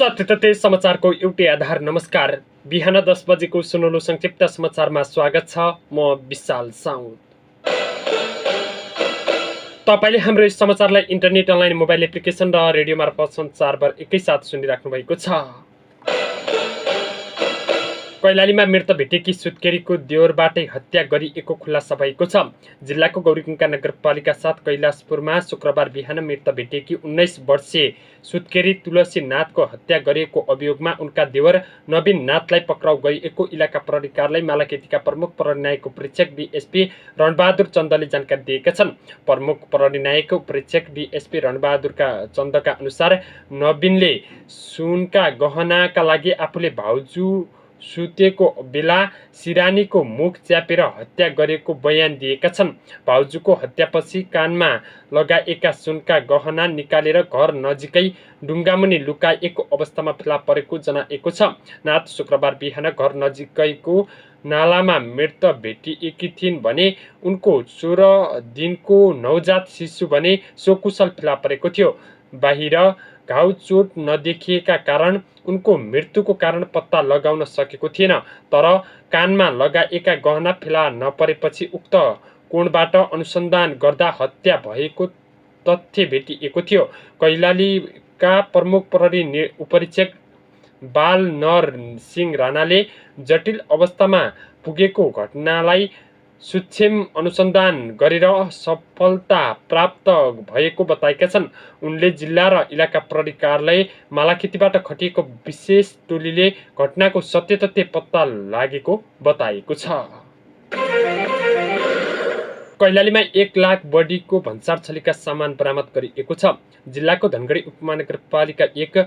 सत्य तथ्य समाचारको एउटै आधार। नमस्कार, बिहान 10 बजेको सुनौलो संक्षिप्त समाचारमा स्वागत छ। म विशाल साउद। तपाईले हाम्रो यस समाचारलाई इन्टरनेट, अनलाइन, मोबाइल एप्लिकेसन र रेडियो मार्फत संसारभर एकैसाथ सुनिराख्नु भएको छ। कैलालीमा मृत भेटेकी सुत्केरीको देवरबाटै हत्या गरिएको खुलासा भएको छ। जिल्लाको गौरीकुङ्का नगरपालिका 7 कैलाशपुरमा शुक्रबार बिहान मृत भेटेकी 19 वर्षीय सुत्केरी तुलसी नाथको हत्या गरिएको अभियोगमा उनका देवर नवीन नाथलाई पक्राउ गरिएको इलाका प्रहरी कार्यालय मालाखेतीका प्रमुख प्रहरी नायक उपरीक्षक डीएसपी रणबहादुर चन्दले जानकारी दिएका छन्। प्रमुख प्रहरी नायक उपरीक्षक डीएसपी रणबहादुर चन्दका अनुसार नवीनले सुनका गहनाका लागि आफूले भाउजू सुतेको बेला सिरानीको मुख च्यापेर हत्या गरेको बयान दिएका छन्। भाउजूको हत्यापछि कानमा लगाएका सुनका गहना निकालेर घर नजिकै ढुङ्गामुनि लुकाएको अवस्थामा फेला परेको जनाएको छ। नाथ शुक्रबार बिहान घर नजिकैको नालामा मृत भेटिएकी थिइन् भने उनको 16 दिनको नवजात शिशु भने सकुशल फेला परेको थियो। बाहिर घाउ चोट नदेखिएका कारण उनको मृत्युको कारण पत्ता लगाउन सकेको थिएन। तर कानमा लगाएका गहना फेला नपरेपछि उक्त कोणबाट अनुसन्धान गर्दा हत्या भएको तथ्य भेटिएको थियो। कैलालीका प्रमुख प्रहरी उपरीक्षक बाल नर सिंह राणाले जटिल अवस्थामा पुगेको घटनालाई सूक्ष्म अनुसन्धान गरेर सफलता प्राप्त भएको बताएका छन्। उनले जिल्ला र इलाका प्रहरी कार्यालय मालाखेतीबाट खटिएको विशेष टोलीले घटनाको सत्य तथ्य पत्ता लागेको बताएको छ। कैलालीमा 1 लाख बढीको भन्सार छलीका सामान बरामद गरिएको छ। जिल्लाको धनगढी उपमहानगरपालिका 1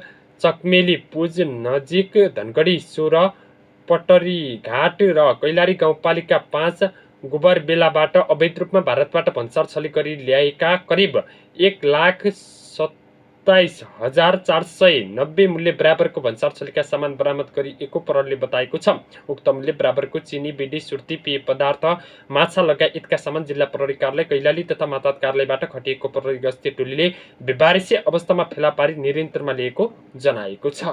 चकमेली पुज नजिक धनगढी 16 पटरीघाट र कैलाली गाउँपालिका 5 गोबरबेलाबाट अवैध रूपमा भारतबाट भन्सार छली गरी ल्याएका करिब 1,27,490 मूल्य बराबरको भन्सार छलीका सामान बरामद गरिएको प्रहरीले बताएको छ। उक्त मूल्य बराबरको चिनी, बिडी, सुर्ती, पेय पदार्थ, माछा लगायतका सामान जिल्ला प्रहरी कार्यालय कैलाली तथा मातहत कार्यालयबाट खटिएको प्रहरी गस्ती टोलीले बेबारिसे अवस्थामा फेला पारी नियन्त्रणमा लिएको जनाएको छ।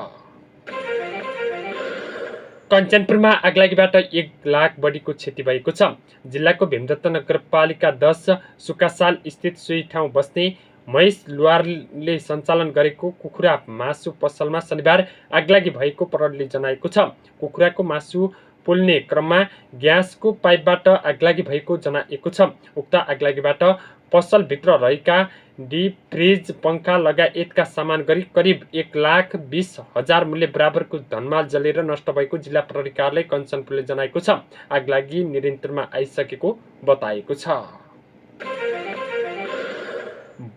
कञ्चनपुरमा आगलागीबाट 1 लाख बढीको क्षति भएको छ। जिल्लाको भीमदत्त नगरपालिका 10 सुकासाल स्थित सोही ठाउँ बस्ने महेश लुवारले सञ्चालन गरेको कुखुरा मासु पसलमा शनिबार आगलागी भएको प्रहरीले जनाएको छ। कुखुराको मासु पोल्ने क्रममा ग्यासको पाइपबाट आगलागी भएको जनाएको छ। उक्त आगलागीबाट पसलभित्र रहेका डिप फ्रिज, पङ्खा लगायतका सामान गरी करिब 1,20,000 मूल्य बराबरको धनमाल जलेर नष्ट भएको जिल्ला प्रहरी कार्यालय कञ्चनपुरले जनाएको छ। आगलागी नियन्त्रणमा आइसकेको बताएको छ।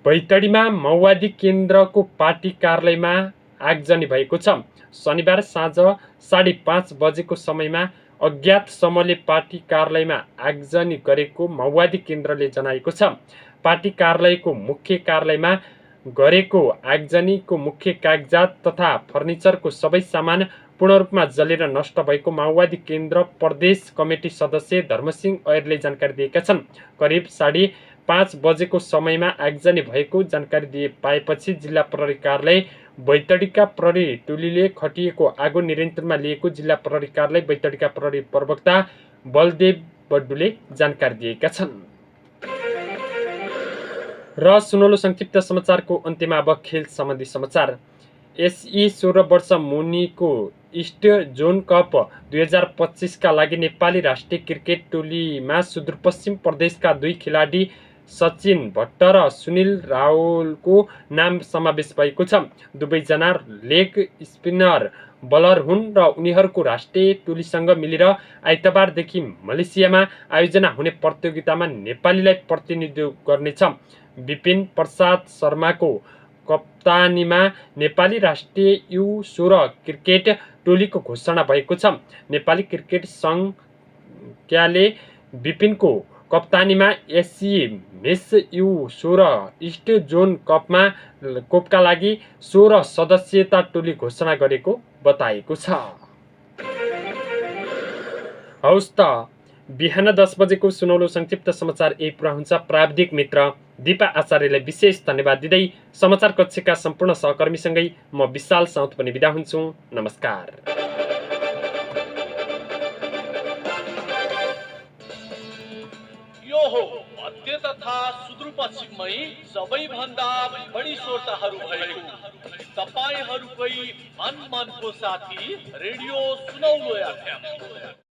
बैतडीमा माओवादी केन्द्रको पार्टी कार्यालयमा आगजनी भएको छ। शनिबार साँझ 5:30 बजेको समयमा अज्ञात समूहले पार्टी कार्यालयमा आगजनी गरेको माओवादी केन्द्रले जनाएको छ। पार्टी कार्यालयको मुख्य कार्यालयमा गरेको आगजनीको मुख्य कागजात तथा फर्निचरको सबै सामान पूर्ण रूपमा जलेर नष्ट भएको माओवादी केन्द्र प्रदेश कमिटी सदस्य धर्मसिंह ऐरले जानकारी दिएका छन्। करिब 5:30 बजेको समयमा आगजनी भएको जानकारी पाएपछि जिल्ला प्रहरी कार्यालय बैतडीका प्रहरी टोलीले खटिएको आगो नियन्त्रणमा लिएको जिल्ला प्रहरी कार्यालय बैतडीका प्रहरी प्रवक्ता बलदेव बड्डुले जानकारी दिएका छन्। र सुनौलो संक्षिप्त समाचारको अन्त्यमा अब खेल सम्बन्धी समाचार। एसई 16 वर्ष मुनिको इस्ट जोन कप 2025 का लागि नेपाली राष्ट्रिय क्रिकेट टोलीमा सुदूरपश्चिम प्रदेशका 2 खेलाडी सचिन भट्ट र सुनिल रावलको नाम समावेश भएको छ। दुवैजना लेग स्पिनर बलर हुन् र उनीहरूको राष्ट्रिय टोलीसँग मिलेर आइतबारदेखि मलेसियामा आयोजना हुने प्रतियोगितामा नेपालीलाई प्रतिनिधित्व गर्नेछ। विपिन प्रसाद शर्माको कप्तानीमा नेपाली राष्ट्रिय U16 क्रिकेट टोलीको घोषणा भएको छ। नेपाली क्रिकेट संघले विपिनको कप्तानीमा ACC men's U16 east zone कपका लागि 16 सदस्यता टोली घोषणा गरेको बताएको छ। हौस् त बिहान 10 बजेको सुनौलो संक्षिप्त समाचार यही पुरा हुन्छ। प्राविधिक मित्र दिपा आचार्यलाई विशेष धन्यवाद दिँदै समाचार कक्षका सम्पूर्ण सहकर्मीसँगै म विशाल साउथ पनि बिदा हुन्छु। नमस्कार। यो हो मध्य तथा सुदूरपश्चिममै सबैभन्दा बढी श्रोताहरू भएको तपाईँहरूकै मनको साथी रेडियो सुनौलो एफएम।